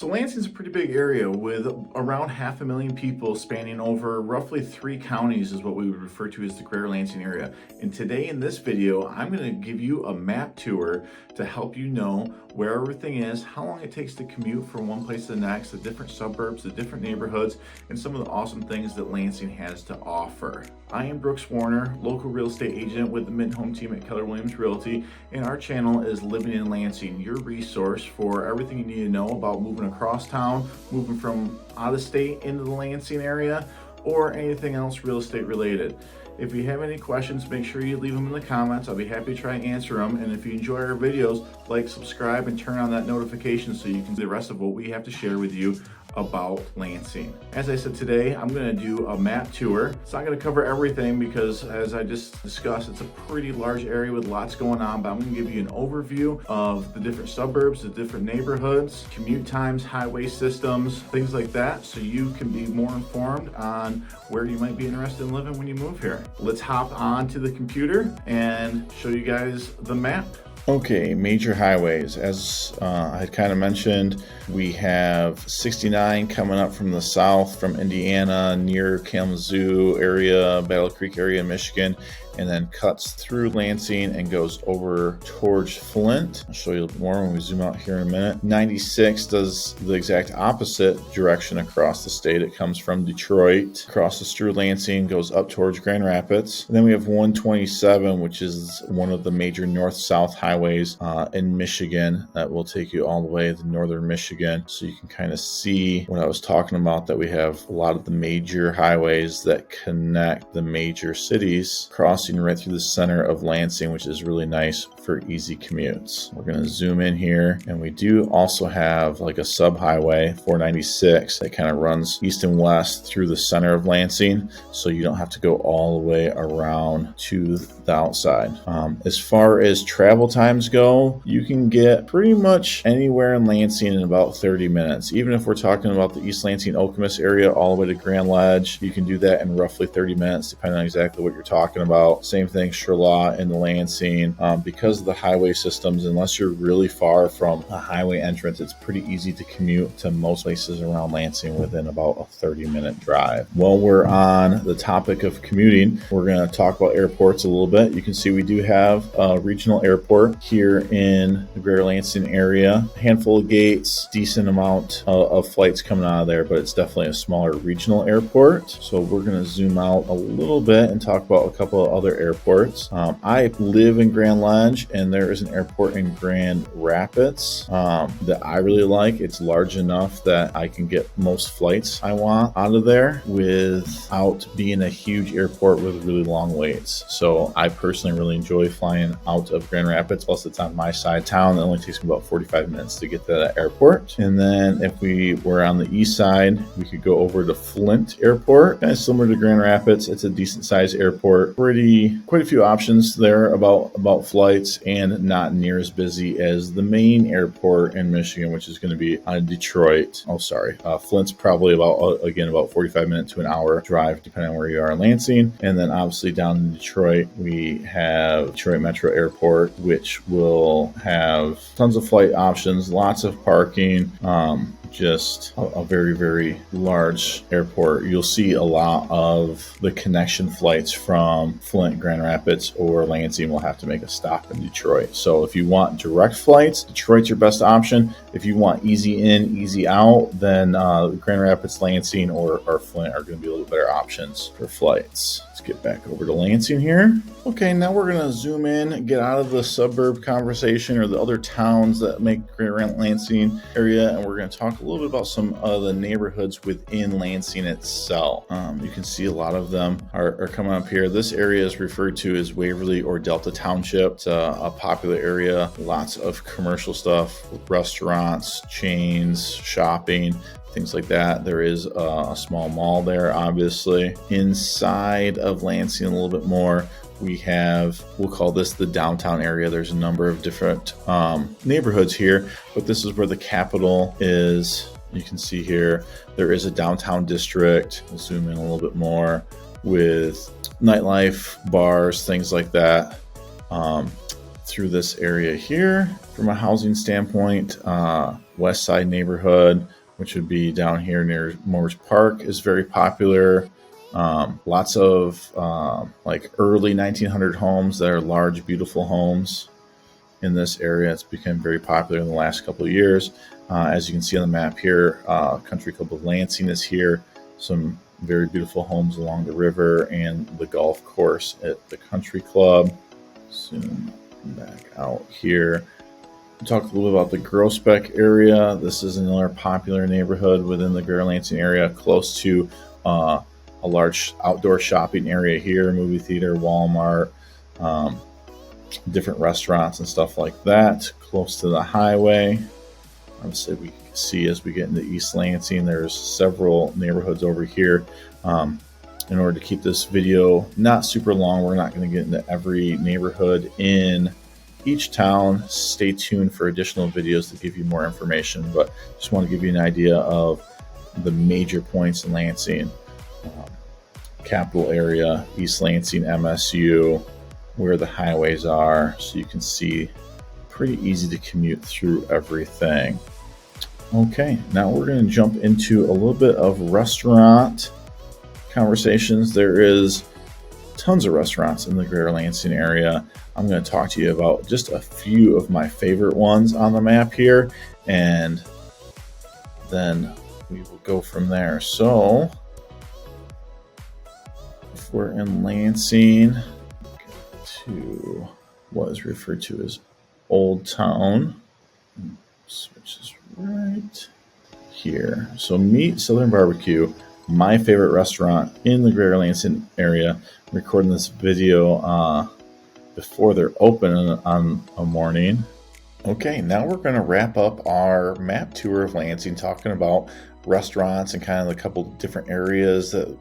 So Lansing's a pretty big area with around 500,000 people spanning over roughly 3 counties is what we would refer to as the greater Lansing area. And today in this video, I'm going to give you a map tour to help you know where everything is, how long it takes to commute from one place to the next, the different suburbs, the different neighborhoods, and some of the awesome things that Lansing has to offer. I am Brooks Warner, local real estate agent with the Mint Home team at Keller Realty, and our channel is Living in Lansing, your resource for everything you need to know about moving across town, moving from out of state into the Lansing area, or anything else real estate related. If you have any questions, make sure you leave them in the comments. I'll be happy to try and answer them. And if you enjoy our videos, like, subscribe, and turn on that notification so you can see the rest of what we have to share with you about Lansing. As I said, today I'm going to do a map tour. It's not going to cover everything because, as I just discussed, it's a pretty large area with lots going on, but I'm going to give you an overview of the different suburbs, the different neighborhoods, commute times, highway systems, things like that, so you can be more informed on where you might be interested in living when you move here. Let's hop onto the computer and show you guys the map. Okay, major highways. As I had kind of mentioned, we have 69 coming up from the south from Indiana near Kalamazoo area, Battle Creek area, Michigan, and then cuts through Lansing and goes over towards Flint. I'll show you a little bit more when we zoom out here in a minute. 96 does the exact opposite direction across the state. It comes from Detroit, crosses through Lansing, goes up towards Grand Rapids. And then we have 127, which is one of the major north-south highways in Michigan that will take you all the way to northern Michigan. So you can kind of see what I was talking about, that we have a lot of the major highways that connect the major cities, crossing right through the center of Lansing, which is really nice for easy commutes. We're going to zoom in here, and we do also have like a sub-highway 496 that kind of runs east and west through the center of Lansing, so you don't have to go all the way around to the outside. As far as travel times go, you can get pretty much anywhere in Lansing in about 30 minutes. Even if we're talking about the East Lansing Okemos area all the way to Grand Ledge, you can do that in roughly 30 minutes, depending on exactly what you're talking about. Same thing, Charlotte and Lansing. Because of the highway systems, unless you're really far from a highway entrance, it's pretty easy to commute to most places around Lansing within about a 30-minute drive. While we're on the topic of commuting, we're going to talk about airports a little bit. You can see we do have a regional airport here in the greater Lansing area. A handful of gates, decent amount of flights coming out of there, but it's definitely a smaller regional airport. So we're going to zoom out a little bit and talk about a couple of other airports. I live in Grand Ledge, and there is an airport in Grand Rapids that I really like. It's large enough that I can get most flights I want out of there without being a huge airport with really long waits. So I personally really enjoy flying out of Grand Rapids. Plus, it's on my side of town. It only takes me about 45 minutes to get to that airport. And then if we were on the east side, we could go over to Flint Airport. Kind of similar to Grand Rapids. It's a decent sized airport. Quite a few options there about flights, and not near as busy as the main airport in Michigan, which is going to be Detroit. Flint's probably about 45 minutes to an hour drive, depending on where you are in Lansing. And then obviously down in Detroit, we have Detroit Metro Airport, which will have tons of flight options, lots of parking, just a very, very large airport. You'll see a lot of the connection flights from Flint, Grand Rapids, or Lansing will have to make a stop in Detroit. So if you want direct flights, Detroit's your best option. If you want easy in, easy out, then Grand Rapids, Lansing, or Flint are going to be a little better options for flights. Let's get back over to Lansing here. Okay, now we're going to zoom in, get out of the suburb conversation or the other towns that make Greater Lansing area, and we're going to talk a little bit about some of the neighborhoods within Lansing itself. You can see a lot of them are coming up here. This area is referred to as Waverly or Delta Township. It's a popular area, lots of commercial stuff, restaurants, chains, shopping, things like that. There is a small mall there, obviously. Inside of Lansing a little bit more, we'll call this the downtown area. There's a number of different neighborhoods here, but this is where the capital is. You can see here, there is a downtown district. We'll zoom in a little bit more with nightlife, bars, things like that. Through this area here. From a housing standpoint, West Side neighborhood, which would be down here near Moore's Park, is very popular. Lots of like early 1900 homes that are large, beautiful homes in this area. It's become very popular in the last couple of years. As you can see on the map here, Country Club of Lansing is here. Some very beautiful homes along the river and the golf course at the Country Club. Zoom back out here. We'll talk a little bit about the Groesbeck area. This is another popular neighborhood within the Greater Lansing area, close to a large outdoor shopping area here, movie theater, Walmart, different restaurants and stuff like that, close to the highway. Obviously, we can see as we get into East Lansing, there's several neighborhoods over here. In order to keep this video not super long, we're not going to get into every neighborhood in each town. Stay tuned for additional videos to give you more information, but just want to give you an idea of the major points in Lansing. Capital area, East Lansing, MSU, where the highways are, so you can see pretty easy to commute through everything. Okay, now we're going to jump into a little bit of restaurant conversations. There is tons of restaurants in the Greater Lansing area. I'm going to talk to you about just a few of my favorite ones on the map here, and then we will go from there. So if we're in Lansing, to what is referred to as Old Town, switch this right here. So Meet Southern Barbecue, my favorite restaurant in the Greater Lansing area. I'm recording this video before they're open on a morning. Okay, now we're going to wrap up our map tour of Lansing, talking about restaurants and kind of a couple different areas that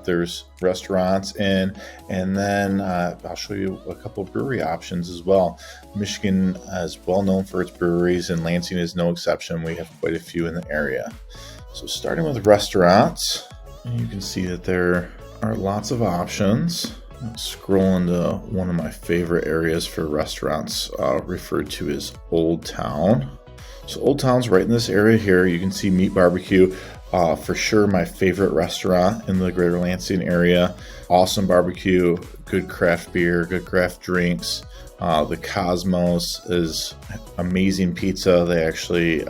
there's restaurants in, and then I'll show you a couple of brewery options as well. Michigan is well known for its breweries, and Lansing is no exception. We have quite a few in the area. So starting with restaurants, you can see that there are lots of options. Scroll into one of my favorite areas for restaurants, referred to as Old Town. So Old Town's right in this area here. You can see Meat Barbecue, for sure my favorite restaurant in the Greater Lansing area. Awesome barbecue, good craft beer, good craft drinks. The Cosmos is amazing pizza. They actually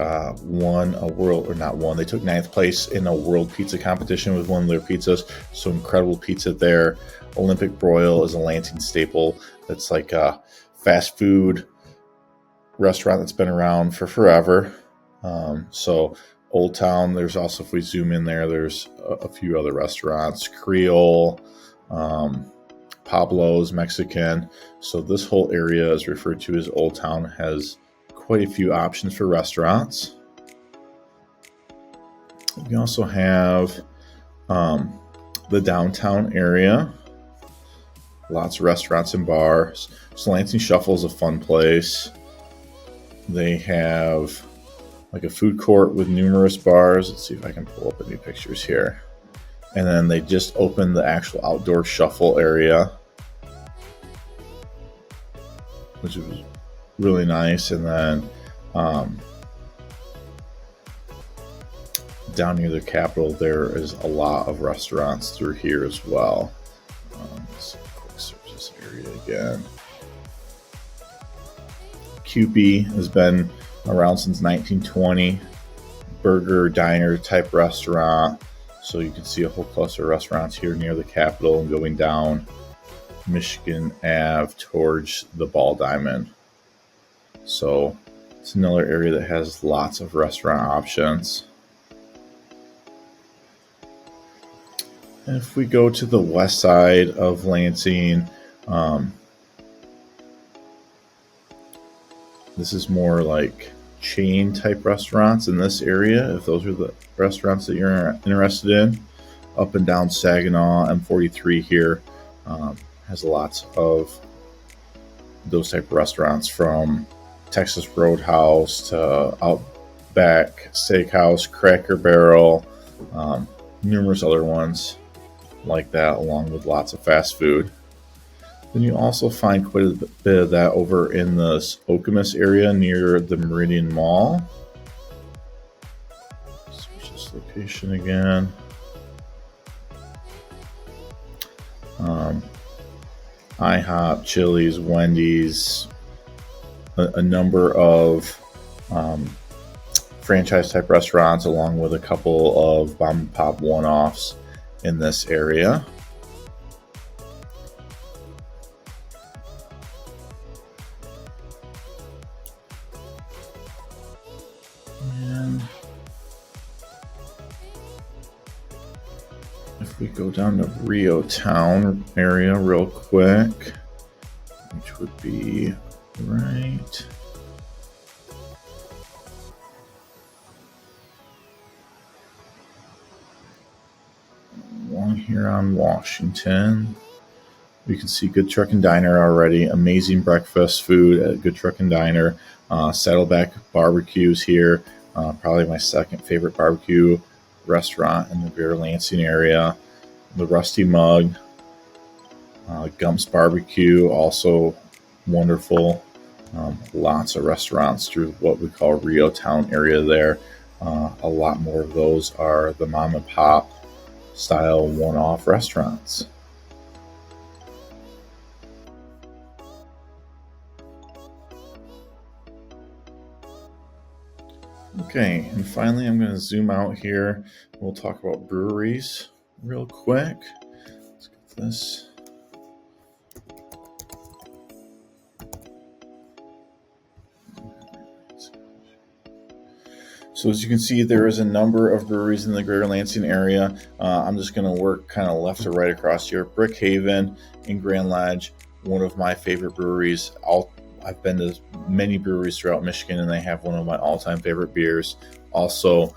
won a world, or not won, they took 9th place in a world pizza competition with one of their pizzas. So incredible pizza there. Olympic Broil is a Lansing staple. That's like a fast food restaurant that's been around for forever. So Old Town, there's also, if we zoom in there, there's a few other restaurants, Creole, Pablo's Mexican. So this whole area is referred to as Old Town, has quite a few options for restaurants. We also have the downtown area. Lots of restaurants and bars. So Lansing Shuffle is a fun place. They have like a food court with numerous bars. Let's see if I can pull up any pictures here. And then they just opened the actual outdoor shuffle area, which was really nice. And then down near the Capitol, there is a lot of restaurants through here as well. Let's quick search this area again. Cupie has been around since 1920. Burger, diner type restaurant. So you can see a whole cluster of restaurants here near the Capitol and going down Michigan Ave towards the Ball Diamond. So it's another area that has lots of restaurant options. And if we go to the west side of Lansing, this is more like chain type restaurants in this area, if those are the restaurants that you're interested in. Up and down Saginaw, M43 here has lots of those type of restaurants, from Texas Roadhouse to Outback Steakhouse, Cracker Barrel, numerous other ones like that, along with lots of fast food. Then you also find quite a bit of that over in the Okemos area near the Meridian Mall. this location again. IHOP, Chili's, Wendy's, a number of franchise type restaurants, along with a couple of mom and pop one-offs in this area. And if we go down to Rio Town area real quick, which would be right along here on Washington, we can see Good Truck and Diner already. Amazing breakfast food at Good Truck and Diner. Saddleback Barbecues here. Probably my second favorite barbecue restaurant in the greater Lansing area. The Rusty Mug. Gump's Barbecue, also wonderful. Lots of restaurants through what we call Rio Town area there. A lot more of those are the mom and pop style one-off restaurants. Okay, and finally I'm going to zoom out here. We'll talk about breweries real quick. Let's get this. So as you can see, there is a number of breweries in the greater Lansing area. I'm just going to work kind of left to right across here. Brickhaven in Grand Ledge, one of my favorite breweries. I've been to many breweries throughout Michigan, and they have one of my all-time favorite beers. Also,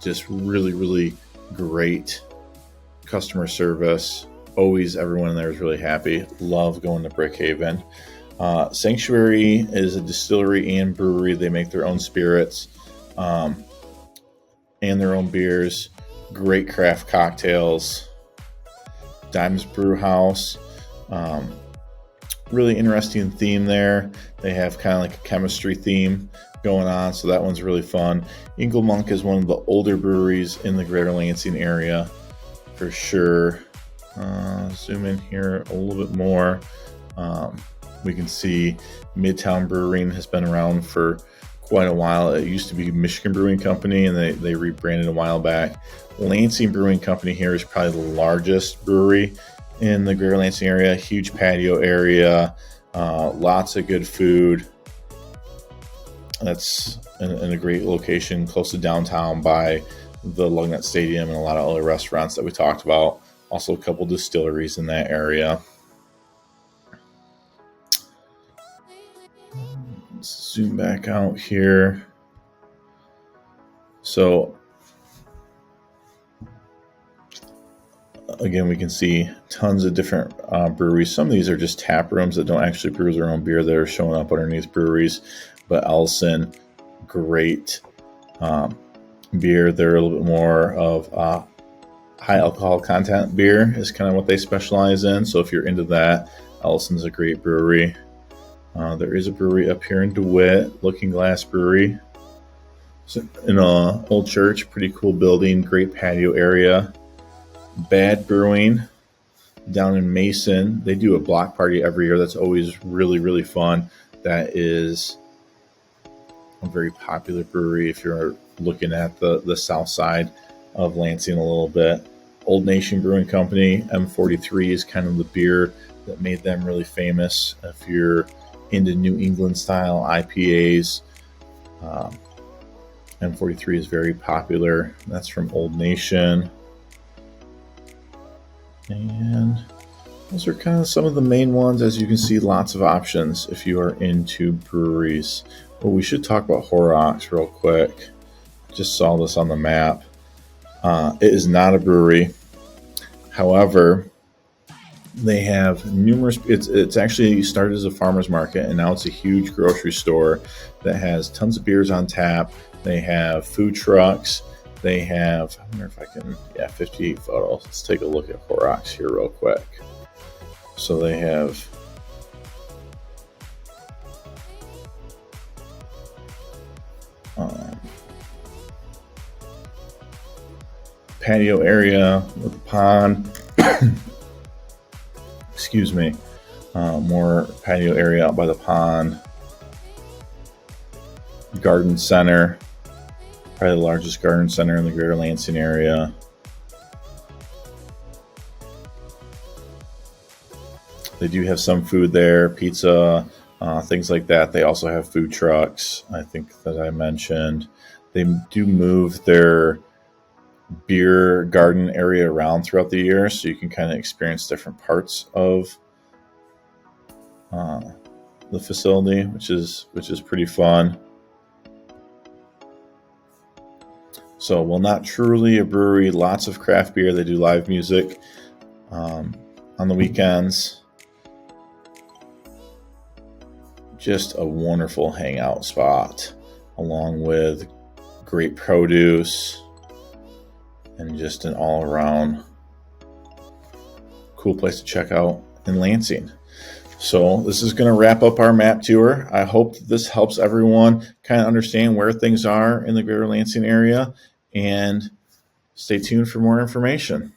just really, really great customer service. Always everyone in there is really happy. Love going to Brickhaven. Sanctuary is a distillery and brewery. They make their own spirits and their own beers. Great craft cocktails. Dimes Brew House. Really interesting theme there. They have kind of like a chemistry theme going on, so that one's really fun. Inglemonk is one of the older breweries in the greater Lansing area for sure. Zoom in here a little bit more. We can see Midtown Brewing has been around for quite a while. It used to be Michigan Brewing Company, and they rebranded a while back. Lansing Brewing Company here is probably the largest brewery in the greater Lansing area. Huge patio area, lots of good food. That's in a great location close to downtown by the Lugnut Stadium and a lot of other restaurants that we talked about. Also a couple distilleries in that area. Let's zoom back out here. So again, we can see tons of different breweries. Some of these are just tap rooms that don't actually brew their own beer that are showing up underneath breweries. But Ellison, great beer. They're a little bit more of high alcohol content beer is kind of what they specialize in. So if you're into that, Ellison's a great brewery. There is a brewery up here in DeWitt, Looking Glass Brewery. So in an old church, pretty cool building, great patio area. Bad Brewing down in Mason. They do a block party every year. That's always really, really fun. That is a very popular brewery if you're looking at the south side of Lansing a little bit. Old Nation Brewing Company, M43 is kind of the beer that made them really famous. If you're into New England style IPAs, M43 is very popular. That's from Old Nation. And those are kind of some of the main ones. As you can see, lots of options if you are into breweries. Well, we should talk about Horrocks real quick. Just saw this on the map. It is not a brewery. However, they have numerous. It's actually started as a farmer's market, and now it's a huge grocery store that has tons of beers on tap. They have food trucks. They have, I wonder if I can, 58 photos. Let's take a look at Horrocks here real quick. So they have patio area with a pond. Excuse me. More patio area out by the pond. Garden center. Probably the largest garden center in the greater Lansing area. They do have some food there, pizza, things like that. They also have food trucks, I think that I mentioned. They do move their beer garden area around throughout the year, so you can kind of experience different parts of the facility, which is pretty fun. So, while not truly a brewery, lots of craft beer. They do live music on the weekends. Just a wonderful hangout spot, along with great produce and just an all-around cool place to check out in Lansing. So this is going to wrap up our map tour. I hope that this helps everyone kind of understand where things are in the greater Lansing area, and stay tuned for more information.